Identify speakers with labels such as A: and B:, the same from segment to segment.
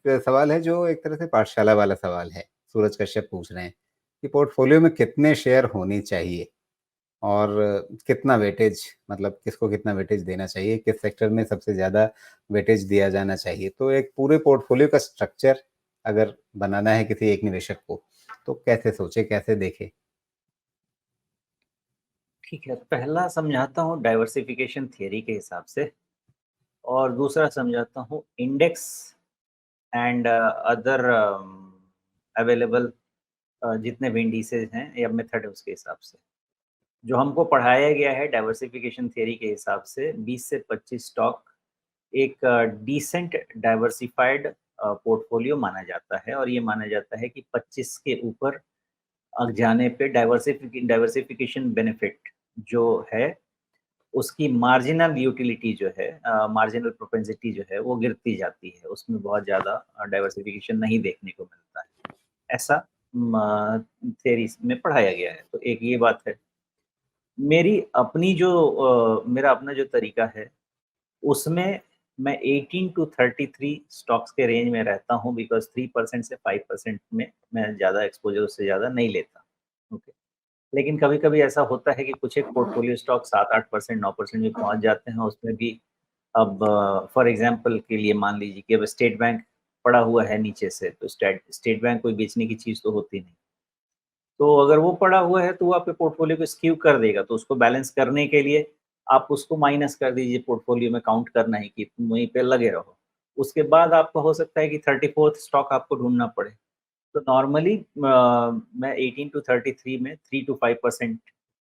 A: एक सवाल है जो एक तरह से पाठशाला वाला सवाल है। सूरज कश्यप पूछ रहे हैं कि पोर्टफ़ोलियो में कितने शेयर होने चाहिए और कितना वेटेज मतलब किसको कितना वेटेज देना चाहिए, किस सेक्टर में सबसे ज़्यादा वेटेज दिया जाना चाहिए? तो एक पूरे पोर्टफ़ोलियो का स्ट्रक्चर अगर बनाना है किसी एक निवेशक को, तो कैसे सोचे, कैसे देखे?
B: ठीक है, पहला समझाता हूँ डाइवर्सिफिकेशन थियरी के हिसाब से और दूसरा समझाता हूँ इंडेक्स एंड अदर अवेलेबल जितने भी इंडिसेस हैं या मेथड है उसके हिसाब से। जो हमको पढ़ाया गया है डाइवर्सिफिकेशन थियरी के हिसाब से 20 से 25 स्टॉक एक डिसेंट डाइवर्सिफाइड पोर्टफोलियो माना जाता है और ये माना जाता है कि 25 के ऊपर जाने पे डाइवर्सिफिकेशन बेनिफिट जो है उसकी मार्जिनल यूटिलिटी जो है मार्जिनल प्रोपेंसिटी जो है वो गिरती जाती है, उसमें बहुत ज़्यादा डाइवर्सिफिकेशन नहीं देखने को मिलता है, ऐसा थ्योरी में पढ़ाया गया है। तो एक ये बात है। मेरी अपनी जो मेरा अपना जो तरीका है उसमें मैं 18 टू 33 स्टॉक्स के रेंज में रहता हूँ बिकॉज़ 3% से 5% में मैं ज़्यादा एक्सपोज़र उससे ज़्यादा नहीं लेता। ओके। लेकिन कभी-कभी ऐसा होता है कि कुछ एक पोर्टफोलियो स्टॉक 7-8% 9% भी पहुँच जाते हैं, उसमें भी अब फॉर एग्ज़ाम्पल के लिए मान लीजिए कि अब स्टेट बैंक पड़ा हुआ है नीचे से, तो स्टेट बैंक कोई बेचने की चीज़ तो होती नहीं। तो अगर वो पड़ा हुआ है, तो वो आपके पोर्टफोलियो को स्क्यू कर देगा, तो उसको बैलेंस करने के लिए आप उसको माइनस कर दीजिए पोर्टफोलियो में काउंट करना है कि तुम वहीं पे लगे रहो। उसके बाद आपको हो सकता है कि 34th स्टॉक आपको ढूँढना पड़े। तो नॉर्मली मैं 18 टू 33 में 3 टू 5%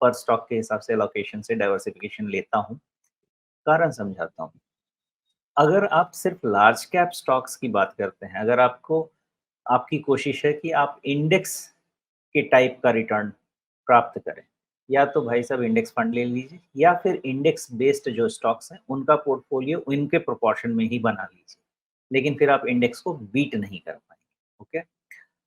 B: पर स्टॉक के हिसाब से एलोकेशन से डाइवर्सिफिकेशन लेता हूँ। कारण समझाता हूँ। अगर आप सिर्फ लार्ज कैप स्टॉक्स की बात करते हैं, अगर आपकी कोशिश है कि आप इंडेक्स के टाइप का रिटर्न प्राप्त करें, या तो भाई साहब इंडेक्स फंड ले लीजिए या फिर इंडेक्स बेस्ड जो स्टॉक्स हैं, उनका पोर्टफोलियो इनके प्रोपोर्शन में ही बना लीजिए। लेकिन फिर आप इंडेक्स को बीट नहीं कर पाएँगे, ओके?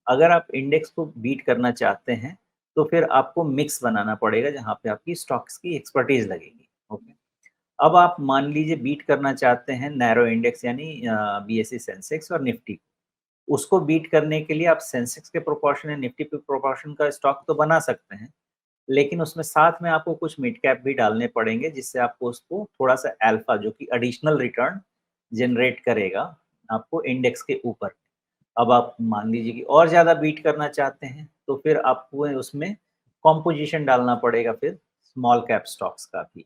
B: अगर आप इंडेक्स को बीट करना चाहते हैं, तो फिर आपको मिक्स बनाना पड़ेगा जहाँ पे आपकी स्टॉक्स की एक्सपर्टीज़ लगेगी, ओके? अब आप मान लीजिए बीट करना चाहते हैं नैरो इंडेक्स यानी बीएसई सेंसेक्स और निफ्टी। उसको बीट करने के लिए आप सेंसेक्स के प्रोपोर्शन या निफ्टी के प्रोपोर्शन का स्टॉक तो बना सकते हैं, लेकिन उसमें साथ में आपको कुछ मिड कैप भी डालने पड़ेंगे जिससे आपको उसको थोड़ा-सा अल्फा जो कि एडिशनल रिटर्न जनरेट करेगा आपको इंडेक्स के ऊपर। अब आप मान लीजिए कि और ज़्यादा बीट करना चाहते हैं, तो फिर आपको उसमें कॉम्पोजिशन डालना पड़ेगा फिर स्मॉल कैप स्टॉक्स का भी।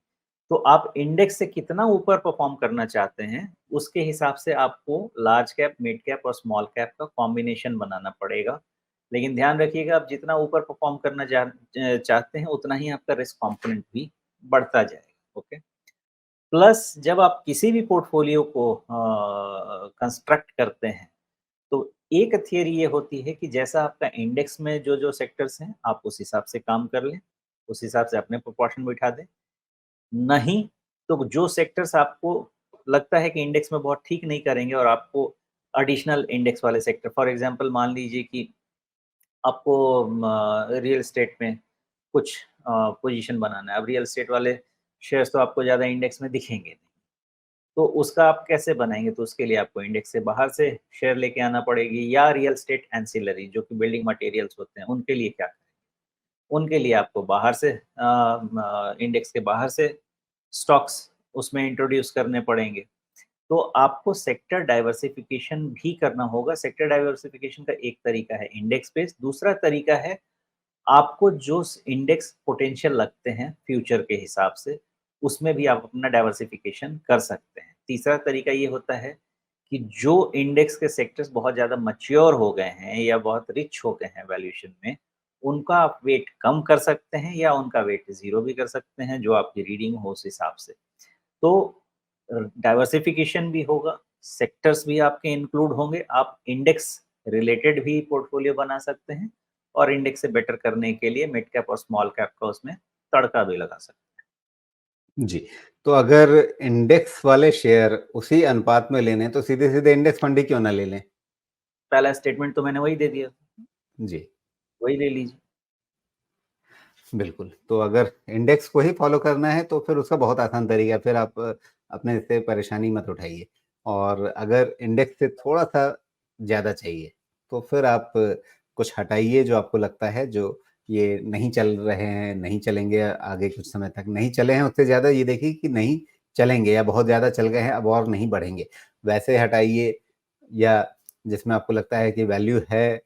B: तो आप इंडेक्स से कितना ऊपर परफ़ॉर्म करना चाहते हैं, उसके हिसाब से आपको लार्ज कैप, मिड कैप और स्मॉल कैप का कॉम्बिनेशन बनाना पड़ेगा। लेकिन ध्यान रखिएगा आप जितना ऊपर परफ़ॉर्म करना चाहते हैं, उतना ही आपका रिस्क कॉम्पोनेंट भी बढ़ता जाएगा, ओके? प्लस जब आप किसी भी पोर्टफोलियो को कंस्ट्रक्ट करते हैं, तो एक थियरी ये होती है कि जैसा आपका इंडेक्स में जो-जो सेक्टर्स हैं, आप उस हिसाब से काम कर लें, उस हिसाब से अपने प्रोपोर्शन बिठा दें। नहीं, तो जो सेक्टर्स आपको लगता है कि इंडेक्स में बहुत ठीक नहीं करेंगे और आपको एडिशनल इंडेक्स वाले सेक्टर फॉर एग्ज़ाम्पल मान लीजिए कि आपको रियल एस्टेट में कुछ पोज़ीशन बनाना है। अब रियल एस्टेट वाले शेयर्स तो आपको ज़्यादा इंडेक्स में दिखेंगे नहीं। तो उसका आप कैसे बनाएँगे? तो उसके लिए आपको इंडेक्स से बाहर से शेयर लेके आना पड़ेगी या रियल एस्टेट एंसिलरी जो कि बिल्डिंग मटेरियल्स होते हैं, उनके लिए क्या करें? उनके लिए आपको बाहर से इंडेक्स के बाहर से स्टॉक्स उसमें इंट्रोड्यूस करने पड़ेंगे। तो आपको सेक्टर डाइवर्सिफ़िकेशन भी करना होगा। सेक्टर डाइवर्सिफ़िकेशन का एक तरीका है इंडेक्स बेस्ड, दूसरा तरीका है आपको जो इंडेक्स पोटेंशियल लगते हैं फ्यूचर के हिसाब से, उसमें भी आप अपना डाइवर्सिफिकेशन कर सकते हैं। तीसरा तरीका ये होता है कि जो इंडेक्स के सेक्टर्स बहुत ज़्यादा मैच्योर हो गए हैं या बहुत रिच हो गए हैं वैल्यूएशन में, उनका आप वेट कम कर सकते हैं या उनका वेट ज़ीरो भी कर सकते हैं, जो आपकी रीडिंग हो उस हिसाब से। तो डाइवर्सिफिकेशन भी होगा, सेक्टर्स भी आपके इंक्लूड होंगे, आप इंडेक्स रिलेटेड भी पोर्टफोलियो बना सकते हैं और इंडेक्स से बेटर करने के लिए मिड कैप और स्मॉल कैप का उसमें तड़का भी लगा सकते हैं।
A: जी, तो अगर इंडेक्स वाले शेयर उसी अनुपात में लेने हैं, तो सीधे-सीधे इंडेक्स फंड ही क्यों ना ले लें?
B: पहला स्टेटमेंट तो मैंने वही दे दिया,
A: जी,
B: वही ले लीजिए।
A: बिल्कुल। तो अगर इंडेक्स को ही फ़ॉलो करना है, तो फिर उसका बहुत आसान तरीका है, फिर आप अपने से परेशानी मत उठाइए। और अगर इंडेक्स से थोड़ा-सा ज़्यादा चाहिए। तो फिर आप कुछ हटाइए जो आपको लगता है जो ये नहीं चल रहे हैं, नहीं चलेंगे आगे कुछ समय तक, नहीं चले हैं उससे ज़्यादा ये देखिए कि नहीं चलेंगे या बहुत ज़्यादा चल गए हैं अब और नहीं बढ़ेंगे। वैसे हटाइए या जिसमें आपको लगता है कि वैल्यू है,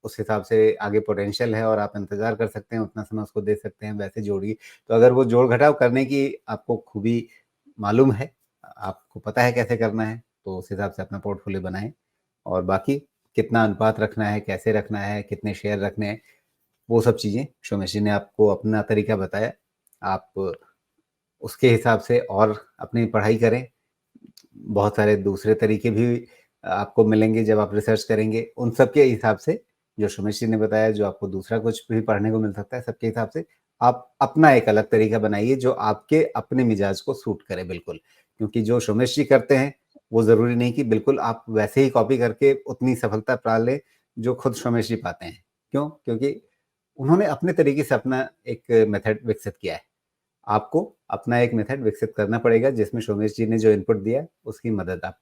A: उस हिसाब से आगे पोटेंशियल है और आप इंतज़ार कर सकते हैं, उतना समय उसको दे सकते हैं, वैसे जोड़िए। तो अगर वो जोड़-घटाव करने की आपको खूबी मालूम है, आपको पता है कैसे करना है, तो उस हिसाब से अपना पोर्टफोलियो बनाएँ। और बाकी कितना अनुपात रखना है, कैसे रखना है, कितने शेयर रखने हैं, वो सब चीज़ें सोमेश जी ने आपको अपना तरीका बताया। आप उसके हिसाब से और अपनी पढ़ाई करें। बहुत सारे दूसरे तरीके भी आपको मिलेंगे जब आप रिसर्च करेंगे। उन सब के हिसाब से जो सोमेश जी ने बताया, जो आपको दूसरा कुछ भी पढ़ने को मिल सकता है, सबके हिसाब से आप अपना एक अलग तरीका बनाइए जो आपके अपने मिजाज को सूट करे बिल्कुल। क्योंकि जो सोमेश जी करते हैं, वो ज़रूरी नहीं कि बिल्कुल आप वैसे ही कॉपी करके उतनी सफलता पा लें, जो खुद सोमेश जी पाते हैं। क्यों? क्योंकि उन्होंने अपने तरीके से अपना एक मेथड विकसित किया है। आपको अपना एक मेथड विकसित करना पड़ेगा जिसमें सोमेश जी ने जो इनपुट दिया, उसकी मदद आप